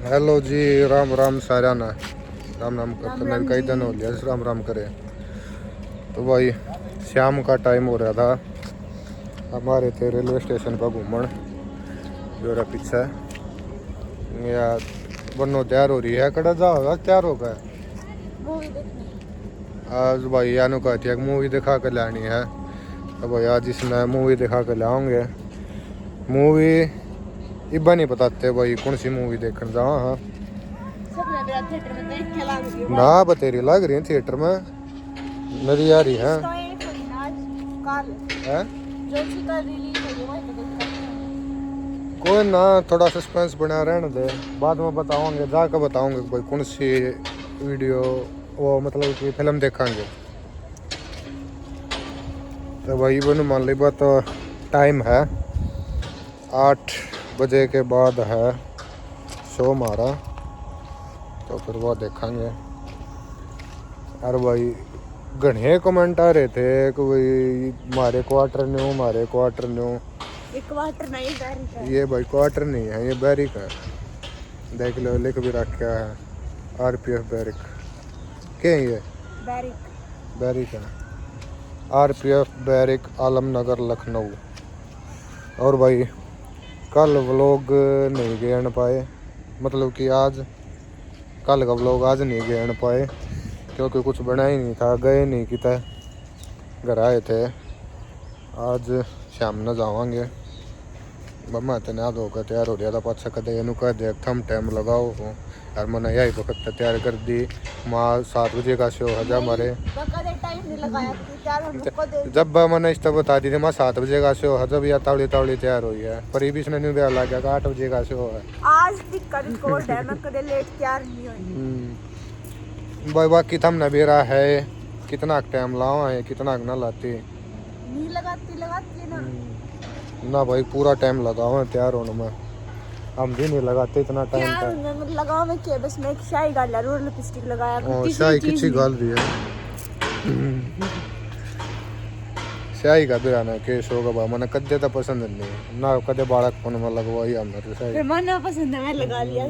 Hello जी, राम राम सारा ना राम राम करते मेरे कई दिन हो लिया राम राम करे। तो भाई शाम का टाइम हो रहा था, हमारे थे रेलवे स्टेशन पर घूमन जो पीछे या बनो तैयार हो रही है। कड़ा जा होगा तैयार होगा मूवी देखने। आज भाई यानू कहती है मूवी दिखा कर लानी है। तो भाई आज इसमें मूवी दिखा कर लाओगे। मूवी इब्बा नहीं बताते भाई कौन सी मूवी देखने जाओ। हाँ सबने मेरा थिएटर में देख के लाग गई ना बतेरी लग रही है थिएटर में मेरी यारी है। इसका एक थोड़ी ना आज कल है? जो सी कल रिलीज होगी वही तो देख सकते हैं। कोई ना, थोड़ा सस्पेंस बना रहने दे, बाद में बताओगे जाकर बताओगे भाई कौन सी वीडियो वो मतलब कि फिल्म देखेंगे। तो भाई बन मान ली बात तो टाइम है 8 बजे के बाद है शो हमारा, तो फिर वो देखेंगे। अरे भाई घने कमेंट आ रहे थे कि भाई हमारे क्वार्टर न्यू ये क्वार्टर नहीं बैरिक है। ये भाई क्वार्टर नहीं है, ये बैरिक है। देख लो लिख भी रखा है आरपीएफ बैरिक। क्या है ये? बैरिक है, आरपीएफ बैरिक आलमनगर लखनऊ। और भाई कल व्लॉग नहीं गेन पाए, मतलब कि आज कल का व्लॉग आज नहीं गेन पाए क्योंकि कुछ बना ही नहीं था, गए नहीं किता, घर आए थे। आज शाम न जावांगे। मम्मा तो ना धोकर तैयार हो रहा था, पाछा कदे इन कह दे थम टाइम लगाओ यार मैंने यही वक्त तैयार कर दी। माँ 7 बजे का शो है जब हमारे टाइम नहीं लगाया तैयार होने को दे। जब मैंने इस बता दी थी माँ 7 बजे का शो है, जब यह तावड़ी तावड़ी तैयार हुई है पर ये बीच में नहीं दिया लग गया 8 बजे का शो है। आज दिक्कत रिकॉर्ड है, मैं कदे लेट तैयार नहीं हुई। भाई बाकी थम न बेरा है कितना टाइम लावा है कितना ना लाती नहीं लगाती है ना भाई, पूरा टाइम लगाओ तैयार होने में, हम भी नहीं लगाते इतना टाइम क्या लगाओ मैं के बस मैं एक शाही गाल रोल लिपस्टिक लगाया का। शाही किसी गाल रही है शाही का बिराना केस होगा बा मैंने कदे तो पसंद नहीं ना, कदे बालक फोन में लगवाई हमने तो शाही फिर मन पसंद है मैं लगा लिया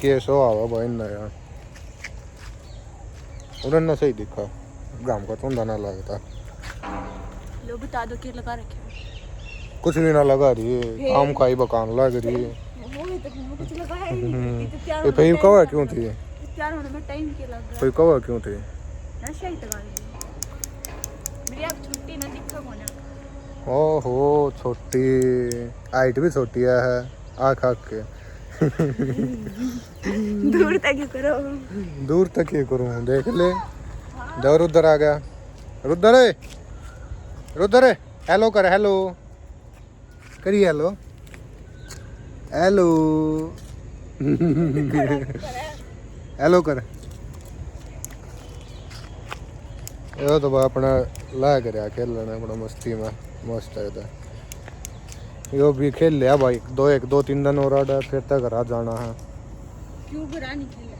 केस हो आवा भाई ना यार उन्होंने सही दिखा गांव का धुंधा ना लगता। लो बता दो क्या लगा रखे कुछ भी ना लगा रही है, आम का ही बकान लग रही है। कुछ लगाया ही नहीं तो तैयार ये फिर कवा क्यों थी? तैयार होने में टाइम क्या लग रहा फिर कवा क्यों थी? है नशा ही लगा लिया मेरी अब छुट्टी ना दिखा होना। ओहो छोटी हाइट भी छोटी है आँख आँख के दूर तक क्यों करो दूर तक ये करूँ देख ले। दौर उधर आ गया रुद्र है रुद्र है हेलो कर हेलो करिए हेलो हेलो हेलो कर यो तो अपना ला कर खेल लेना बड़ा मस्ती में मस्त है तो यो भी खेल लिया भाई 2-3 दिन और आड़ा फिर तक घर आ जाना है। क्यों बुरा नहीं खेला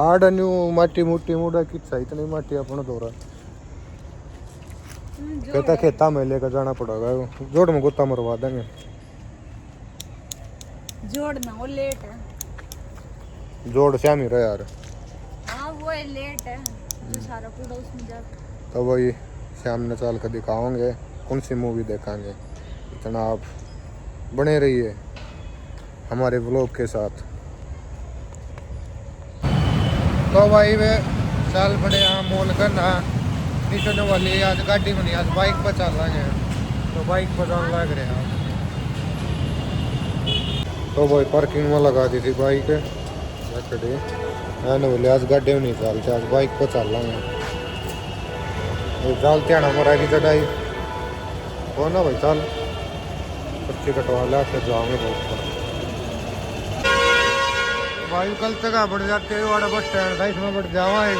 आड़ न्यू माटी मुट्टी मुड़ा किच्छा इतनी माटी अपना दौरा कहता खेता में लेकर जाना पड़ेगा, जोड़ में गुत्ता मरवा देंगे। जोड़ ना वो लेट है जोड़ श्याम ही रहा यार। हाँ वो है लेट है जो सारा पूरा उसमें जा तो वही शाम ने चल कर दिखाओगे कौन सी मूवी देखेंगे। इतना आप बने रहिए हमारे व्लॉग के साथ। तो भाई वे चल पड़े यहाँ मॉल करना निशा वाली आज गाड़ी में नहीं आज बाइक पर चल रहे हैं तो बाइक पर जान लग रहे हैं। तो भाई पार्किंग में लगा दी थी बाइक खड़ी मैंने बोले आज गाड़ी में नहीं चलते आज बाइक पर चल रहे हैं। चलते हैं हमारा की चढ़ाई हो ना भाई चल पर्ची कटवा ला फिर जाओगे बहुत पर भाई कल तक बढ़ जाते वाड़ा बस स्टैंड था इसमें बढ़ जावा है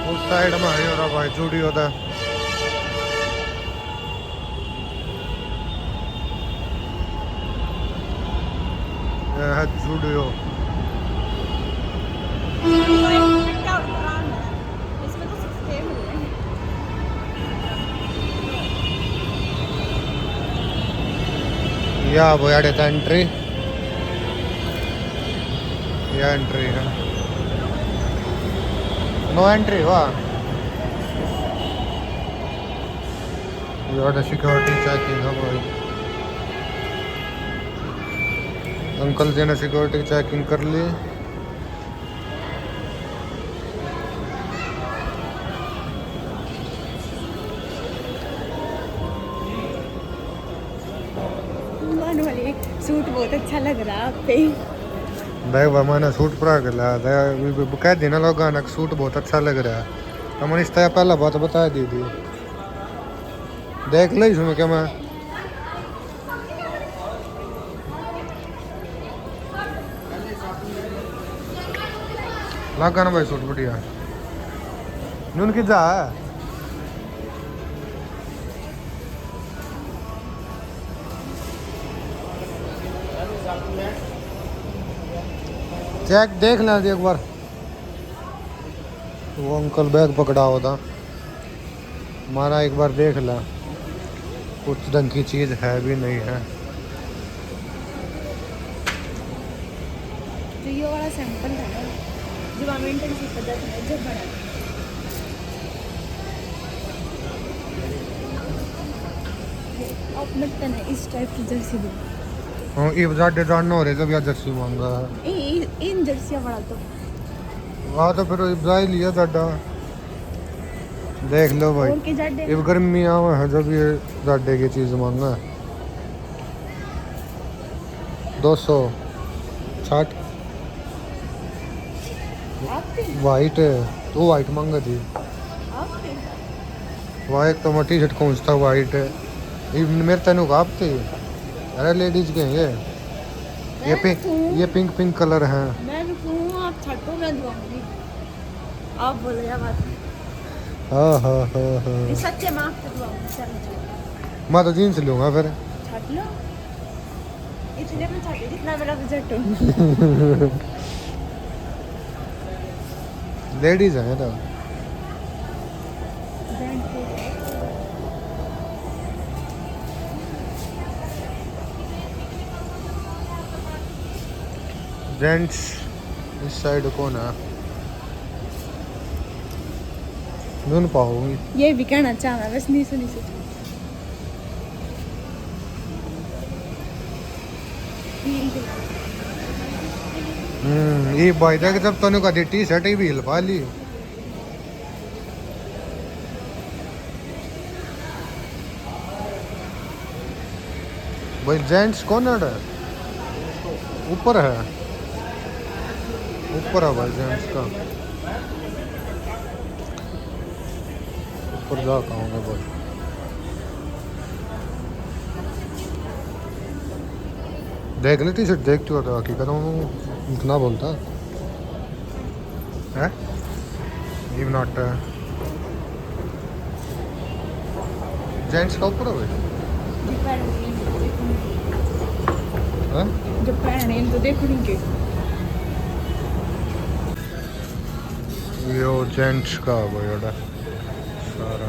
उस साइड में है और भाई जुड़ी होता है जुड़ियो या वो यार एंट्री, या एंट्री है, नो एंट्री हुआ यार। सिक्योरिटी चेकिंग है भाई, अंकल जी ने सिक्योरिटी चेकिंग कर ली। वाले सूट बहुत अच्छा लग रहा है आप पे। देख मैंने सूट पूरा कर लिया, कह दी ना लोग गाना सूट बहुत अच्छा लग रहा है, तो मैंने इस तरह पहला बात बता दी थी। देख लो इसमें क्या मैं लगा ना भाई सूट बढ़िया नून की जा है। चेक देख लें एक बार, वो अंकल बैग पकड़ा हुआ था हमारा, एक बार देख ला कुछ ढंग की चीज़ है भी नहीं है। तो ये वाला सैंपल था ना जो हमें इंटर्नशिप पता था जब बना अब लगता है इस टाइप की जर्सी दो। हाँ ये जाडे जानना हो रहे जब यार जर्सी मांगा इन जर्सियाँ बड़ा तो हाँ, तो फिर इब्राहिम लिया जाडा देख लो भाई। और के जाडे ये गर्मी आवा है जब ये जाडे की चीज़ मांगा 260 आपके वाइट है, तो वाइट मांगा थी आपके वाइट तो मैं टी शर्ट कौन सा वाइट है ये मेरे तेनों का आप थे। अरे लेडीज के हैं ये पिंक पिंक कलर है। मैं भी कहूँ आप छठों में दूंगी आप बोलो या बात हाँ सच्चे माँ से दूंगी मैं तो जीन्स लूँगा फिर। छठ लो इसलिए मैं छठी जितना मेरा बजट हो। लेडीज हैं तो जेंट्स इस साइड कौन है नून पाऊंगी। ये भी कहना चाह मैं बस नहीं सुनी से ये भाई देख जब तूने कहा टी शर्ट ही भी हिलवा ली। भाई जेंट्स कौन है ऊपर है भाई जेंट्स का ऊपर जा कहूँगा भाई। देख ले टी शर्ट देखते हो तो हकीकत में इतना बोलता है इव नॉट जेंट्स का ऊपर है भाई जो पहने तो देखो नहीं के यो जेंट्स का भाई सारा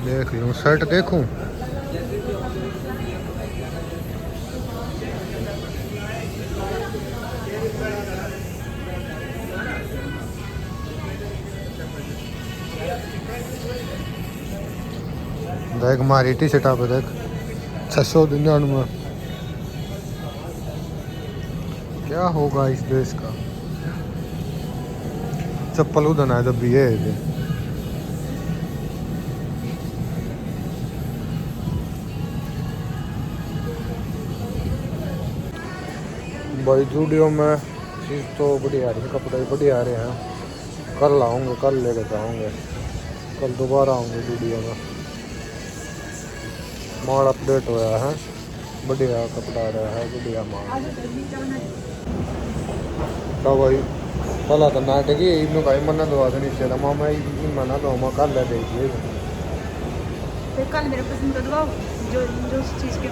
देख लूँ शर्ट देखूँ। देख हमारी टी शर्ट पे देख 699 क्या होगा इस देश का। चप्पल उधर है जब भी है भाई जूडियो में चीज़ तो बढ़िया आ रही है, कपड़े बढ़िया आ रहे हैं। कल आऊँगे, कल लेकर जाऊँगे, कल दोबारा आऊँगे जूडियो में। माल अपडेट होया है, बढ़िया कपड़ा आ रहा है, बढ़िया माल। तो भाई चला तो नाटक ही इन का मना दवा देनी चाहिए मामा मना दो मैं कल ले देखिए फिर कल मेरे पसंद का दबाओ जो जो चीज़ के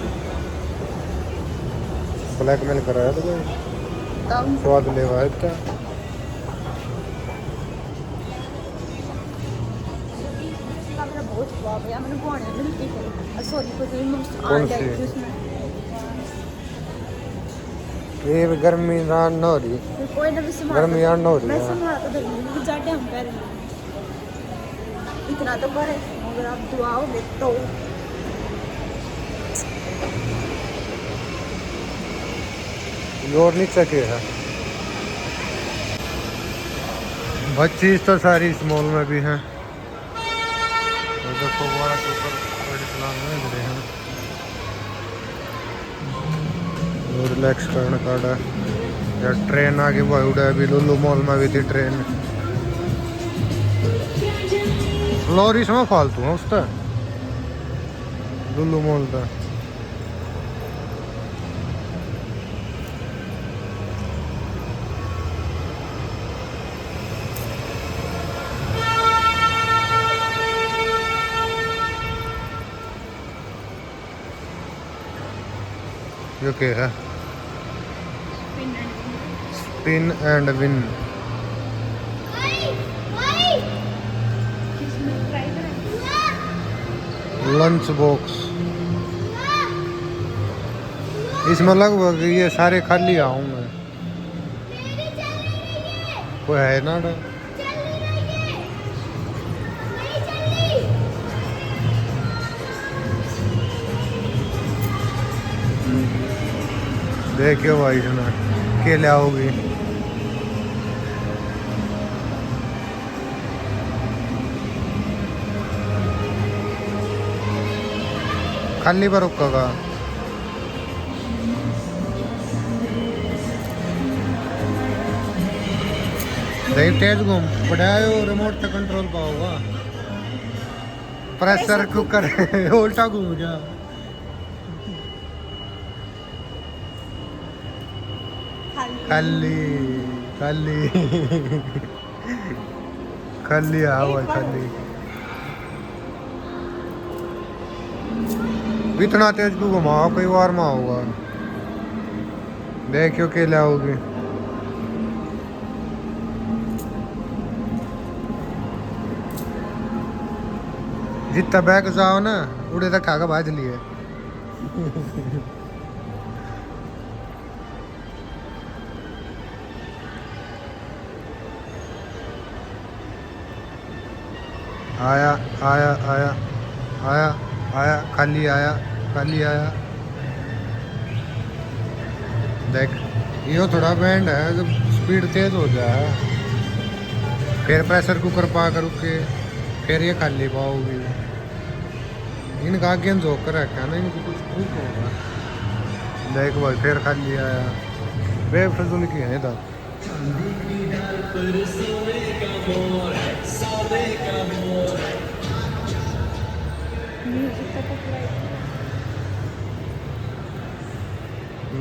ब्लैकमेल कर रहा है तो कोई स्वाद लेवा है क्या। बहुत स्वाद है मैंने बुआने जल्दी सॉरी कौन सी? ये गर्मी रान न हो रही, कोई ना भी संभाल, गर्मी रान न हो रही मैं है। संभाल कर दूंगी, जाटे हम कह रहे हैं इतना तो करे, अगर आप दुआओगे तो। ये और नीचे के है भाई, चीज तो सारी इस मॉल में भी है। और देखो बड़ा के ऊपर बड़ी प्लान में गिरे हैं, और रिलैक्स करने का है। यार ट्रेन आ गई भाई, उड़ा अभी लुलु मॉल में भी थी ट्रेन। फ्लोर इसमें फालतू है उसका लुलु मॉल का। ये क्या है? Spin and win. Lunch box, इसमें लगभग ये सारे खाली आऊँ मैं, कोई है ना डर। देखियो भाई सुना के ले आओगी। खाली पर रुकेगा। देख तेज घूम बढ़ाओ, रिमोट से कंट्रोल पाओगा। प्रेशर कुकर उल्टा घूम गया। खाली खाली खाली आओ खाली। इतना तेज क्यों घुमाओ, कई बार में होगा। देखियो के ले आओगी। जितना बैग जाओ ना उड़े तक खाकर भाज लिए। आया आया आया आया आया खाली आया खाली आया। देख यो थोड़ा बैंड है, जब स्पीड तेज हो जाए फिर प्रेशर कुकर पा कर के फिर ये खाली पाओगी। इनका आगे जोक कर रखा ना, इनको कुछ भूख होगा। देख भाई फिर खाली आया, बेफजूल की है इधर।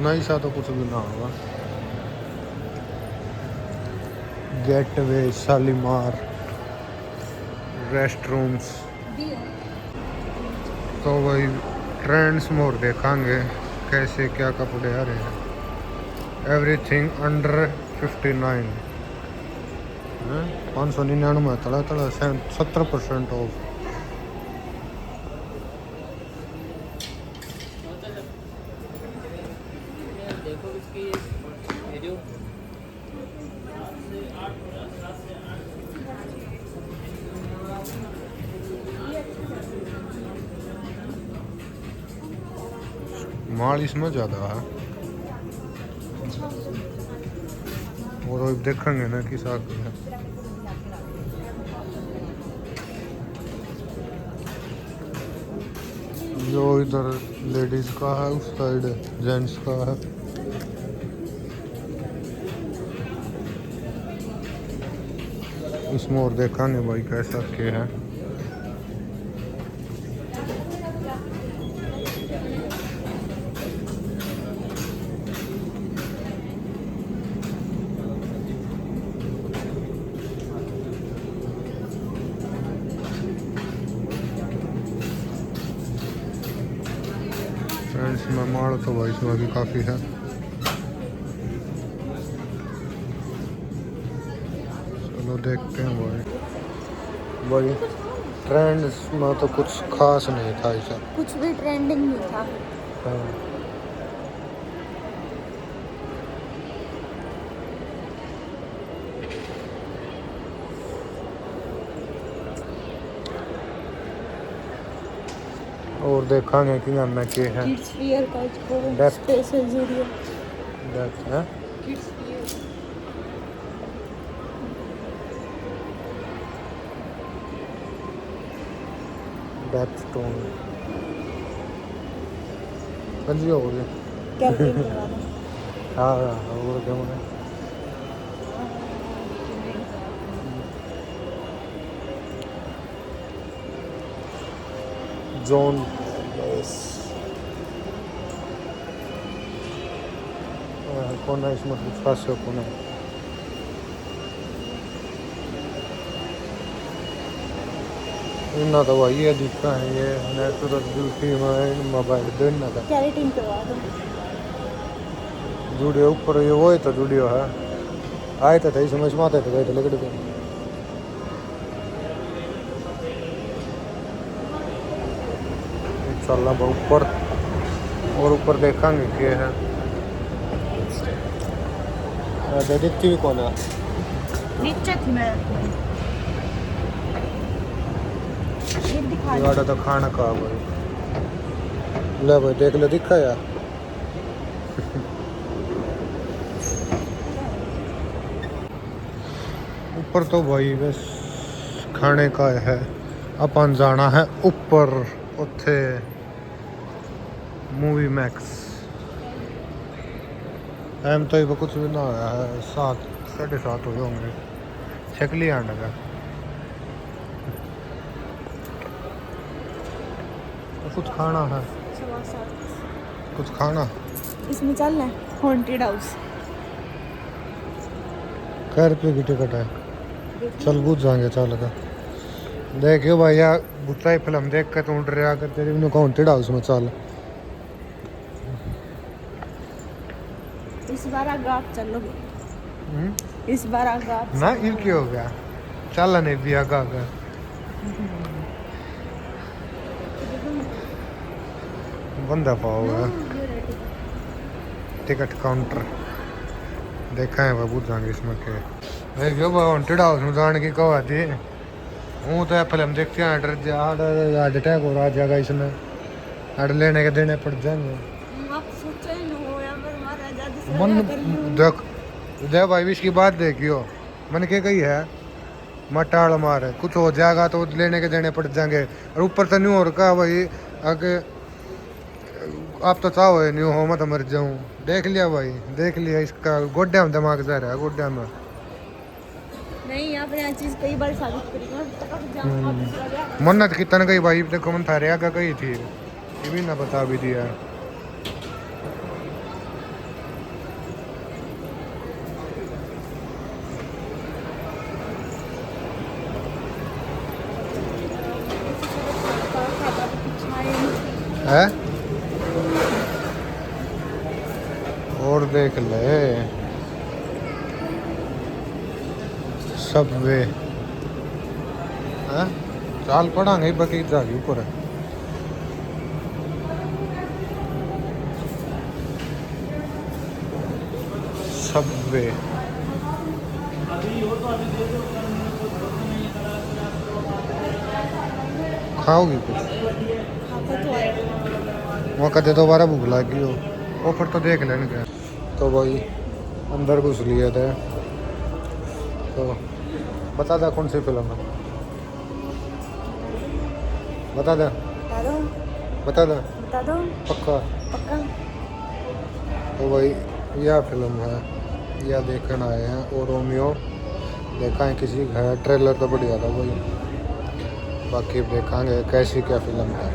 नहीं सा तो कुछ भी ना होगा। गेटवे शालीमार रेस्टरूम्स। तो वही ट्रेंड्स मोर देखेंगे कैसे क्या कपड़े आ रहे हैं। एवरीथिंग अंडर 59 599 तला तला 70% ऑफ। माल इसमें ज़्यादा है, और देखेंगे ना किस है। जो इधर लेडीज का है, उस साइड जेंट्स का है। इसमें और देखेंगे भाई कैसा क्या है। फ्रेंड्स में माल तो भाई इसमें भी काफ़ी है। चलो देखते हैं भाई। ट्रेंड्स में तो कुछ खास नहीं था ऐसा। कुछ भी ट्रेंडिंग नहीं था। हाँ। और देखांगे कि मैं के है किड्स वियर का इसको Depth. स्पेशल जूडियो दैट है किड्स वियर। डेप्थ टोन कंजी हो गई। कैल्विन करवा दो। हाँ और क्या होगा जोन कौन है इसमें कुछ खास है कौन है इन्ना तो वही है दिखता है ये नेचुरल ब्यूटी में मोबाइल देना था कैरेटिन करवा दो। जुड़ियो ऊपर ये वो है तो जुड़ियो है आए तो थे समझ में आते थे गए थे लेकिन चल रहा ऊपर और ऊपर देखेंगे क्या है दिखती भी कौन है नीचे थी मैं ये दिखा ये वाला तो खाना का भाई ले भाई देख ले दिखा यार ऊपर तो भाई बस खाने का है अपन जाना है ऊपर उत्थे मूवी मैक्स टाइम तो ये कुछ भी ना आया है 7 7:30 हुए होंगे छकली आने का तो कुछ खाना है कुछ खाना इसमें चलना है हॉन्टेड हाउस। कै रुपये की टिकट है चल बुझ जाएंगे चल का देखियो भैया बुता ही फिल्म देख के तू डर कर तेरी भी हॉन्टेड हाउस में चल इस बार आगे आप चलोगे। इस बार आगे आप ना ये क्या हो गया चल नहीं भी आगा बंदा पाओगे टिकट काउंटर देखा है बाबू जाएंगे इसमें के देखियो हॉन्टेड हाउस में जाने की कहा थी हूँ तो फिल्म देखते हैं हार्ट अटैक हो रहा जाएगा इसमें हार्ट लेने के देने पड़ जाएंगे मन देख जय भाई भी इसकी बात देखियो मन के कही है मटाड़ मारे कुछ हो जाएगा तो लेने के देने पड़ जाएंगे और ऊपर तो नहीं हो रखा भाई आगे आप तो चाहो नहीं हो मत मर जाऊं देख लिया भाई देख लिया इसका गोड्डा में दिमाग जा रहा है गोड्डा में नहीं आपने यह चीज कई बार साबित करी मन्नत की तन गई भाई देखो मन थारे आगे कही थी ये भी ना बता भी दिया है और देख ले सब वे हैं चाल पढ़ांगे बाकी जागी ऊपर है सब वे खाओगी कुछ वहाँ कदे दोबारा भूख लगी हो वो फिर तो देख लेंगे तो भाई अंदर घुस लिए थे तो बता दे कौन सी फिल्म है बता दे बता दो पक्का पक्का। तो भाई यह फिल्म है यह देखने आए हैं और रोमियो देखा है किसी का ट्रेलर तो बढ़िया था भाई बाकी देखेंगे कैसी क्या फिल्म है।